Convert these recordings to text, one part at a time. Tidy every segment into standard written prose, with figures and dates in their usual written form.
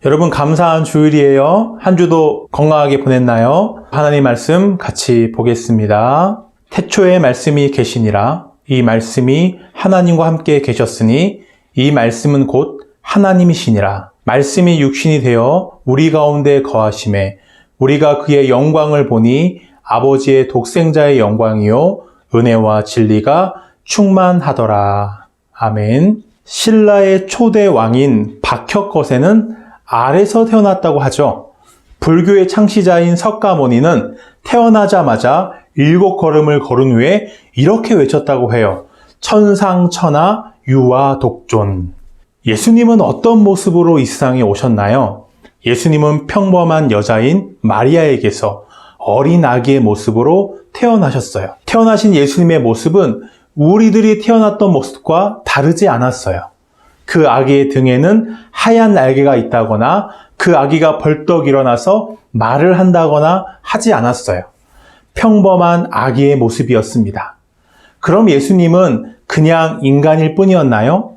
여러분 감사한 주일이에요. 한 주도 건강하게 보냈나요? 하나님 말씀 같이 보겠습니다. 태초에 말씀이 계시니라. 이 말씀이 하나님과 함께 계셨으니 이 말씀은 곧 하나님이시니라. 말씀이 육신이 되어 우리 가운데 거하심에 우리가 그의 영광을 보니 아버지의 독생자의 영광이요 은혜와 진리가 충만하더라. 아멘. 신라의 초대 왕인 박혁거세는 알에서 태어났다고 하죠. 불교의 창시자인 석가모니는 태어나자마자 7걸음을 걸은 후에 이렇게 외쳤다고 해요. 천상천하 유아 독존. 예수님은 어떤 모습으로 이 세상에 오셨나요? 예수님은 평범한 여자인 마리아에게서 어린 아기의 모습으로 태어나셨어요. 태어나신 예수님의 모습은 우리들이 태어났던 모습과 다르지 않았어요. 그 아기의 등에는 하얀 날개가 있다거나 그 아기가 벌떡 일어나서 말을 한다거나 하지 않았어요. 평범한 아기의 모습이었습니다. 그럼 예수님은 그냥 인간일 뿐이었나요?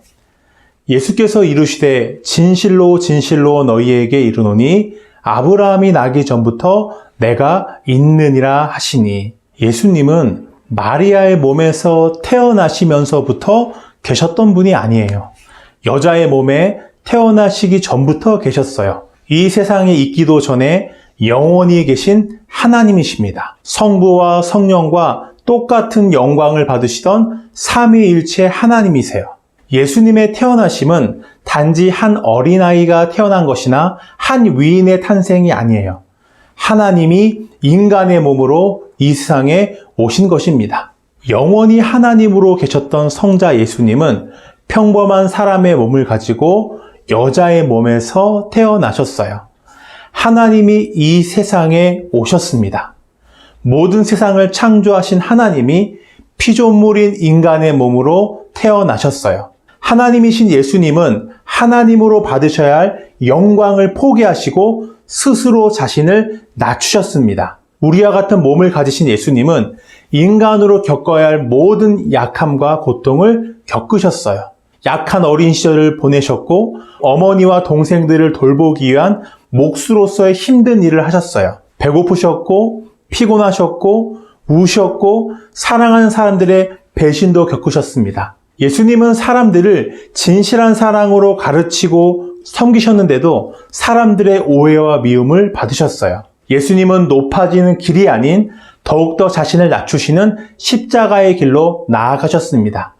예수께서 이르시되 진실로 진실로 너희에게 이르노니 아브라함이 나기 전부터 내가 있느니라 하시니 예수님은 마리아의 몸에서 태어나시면서부터 계셨던 분이 아니에요. 여자의 몸에 태어나시기 전부터 계셨어요. 이 세상에 있기도 전에 영원히 계신 하나님이십니다. 성부와 성령과 똑같은 영광을 받으시던 삼위일체 하나님이세요. 예수님의 태어나심은 단지 한 어린아이가 태어난 것이나 한 위인의 탄생이 아니에요. 하나님이 인간의 몸으로 이 세상에 오신 것입니다. 영원히 하나님으로 계셨던 성자 예수님은 평범한 사람의 몸을 가지고 여자의 몸에서 태어나셨어요. 하나님이 이 세상에 오셨습니다. 모든 세상을 창조하신 하나님이 피조물인 인간의 몸으로 태어나셨어요. 하나님이신 예수님은 하나님으로 받으셔야 할 영광을 포기하시고 스스로 자신을 낮추셨습니다. 우리와 같은 몸을 가지신 예수님은 인간으로 겪어야 할 모든 약함과 고통을 겪으셨어요. 약한 어린 시절을 보내셨고 어머니와 동생들을 돌보기 위한 목수로서의 힘든 일을 하셨어요. 배고프셨고 피곤하셨고 우셨고 사랑하는 사람들의 배신도 겪으셨습니다. 예수님은 사람들을 진실한 사랑으로 가르치고 섬기셨는데도 사람들의 오해와 미움을 받으셨어요. 예수님은 높아지는 길이 아닌 더욱더 자신을 낮추시는 십자가의 길로 나아가셨습니다.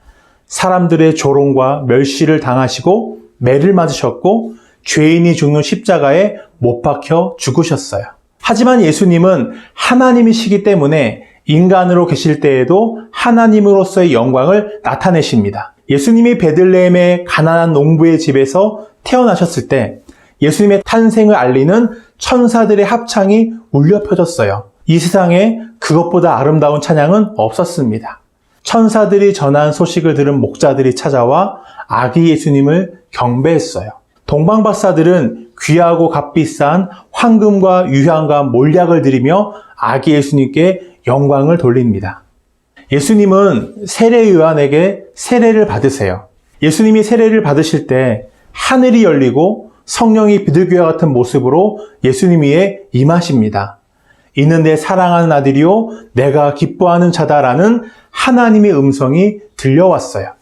사람들의 조롱과 멸시를 당하시고 매를 맞으셨고 죄인이 죽는 십자가에 못 박혀 죽으셨어요. 하지만 예수님은 하나님이시기 때문에 인간으로 계실 때에도 하나님으로서의 영광을 나타내십니다. 예수님이 베들레헴의 가난한 농부의 집에서 태어나셨을 때 예수님의 탄생을 알리는 천사들의 합창이 울려 퍼졌어요. 이 세상에 그것보다 아름다운 찬양은 없었습니다. 천사들이 전한 소식을 들은 목자들이 찾아와 아기 예수님을 경배했어요. 동방박사들은 귀하고 값비싼 황금과 유향과 몰약을 드리며 아기 예수님께 영광을 돌립니다. 예수님은 세례 요한에게 세례를 받으세요. 예수님이 세례를 받으실 때 하늘이 열리고 성령이 비둘기와 같은 모습으로 예수님 위에 임하십니다. 이는 내 사랑하는 아들이요 내가 기뻐하는 자다라는 하나님의 음성이 들려왔어요.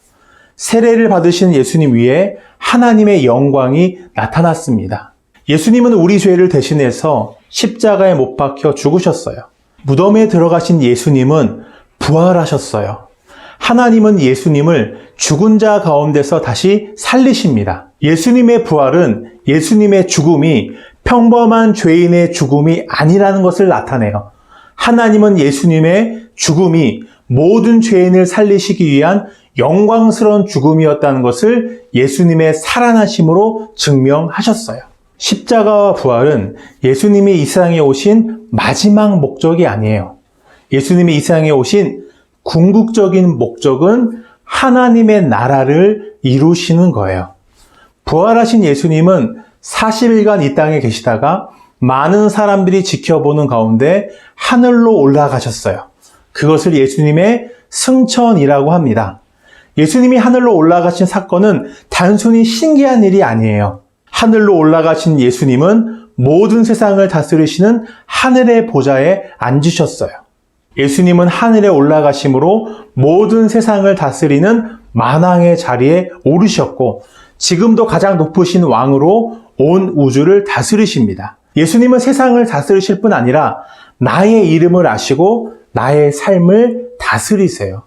세례를 받으신 예수님 위에 하나님의 영광이 나타났습니다. 예수님은 우리 죄를 대신해서 십자가에 못 박혀 죽으셨어요. 무덤에 들어가신 예수님은 부활하셨어요. 하나님은 예수님을 죽은 자 가운데서 다시 살리십니다. 예수님의 부활은 예수님의 죽음이 평범한 죄인의 죽음이 아니라는 것을 나타내요. 하나님은 예수님의 죽음이 모든 죄인을 살리시기 위한 영광스러운 죽음이었다는 것을 예수님의 살아나심으로 증명하셨어요. 십자가와 부활은 예수님이 이 세상에 오신 마지막 목적이 아니에요. 예수님이 이 세상에 오신 궁극적인 목적은 하나님의 나라를 이루시는 거예요. 부활하신 예수님은 40일간 이 땅에 계시다가 많은 사람들이 지켜보는 가운데 하늘로 올라가셨어요. 그것을 예수님의 승천이라고 합니다. 예수님이 하늘로 올라가신 사건은 단순히 신기한 일이 아니에요. 하늘로 올라가신 예수님은 모든 세상을 다스리시는 하늘의 보좌에 앉으셨어요. 예수님은 하늘에 올라가심으로 모든 세상을 다스리는 만왕의 자리에 오르셨고 지금도 가장 높으신 왕으로 온 우주를 다스리십니다. 예수님은 세상을 다스리실 뿐 아니라 나의 이름을 아시고 나의 삶을 다스리세요.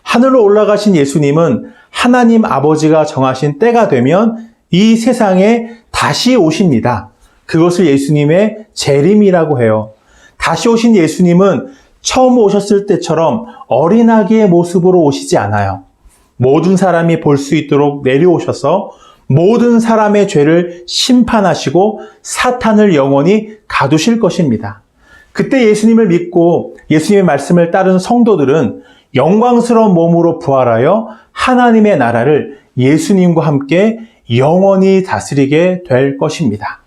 하늘로 올라가신 예수님은 하나님 아버지가 정하신 때가 되면 이 세상에 다시 오십니다. 그것을 예수님의 재림이라고 해요. 다시 오신 예수님은 처음 오셨을 때처럼 어린아기의 모습으로 오시지 않아요. 모든 사람이 볼 수 있도록 내려오셔서 모든 사람의 죄를 심판하시고 사탄을 영원히 가두실 것입니다. 그때 예수님을 믿고 예수님의 말씀을 따른 성도들은 영광스러운 몸으로 부활하여 하나님의 나라를 예수님과 함께 영원히 다스리게 될 것입니다.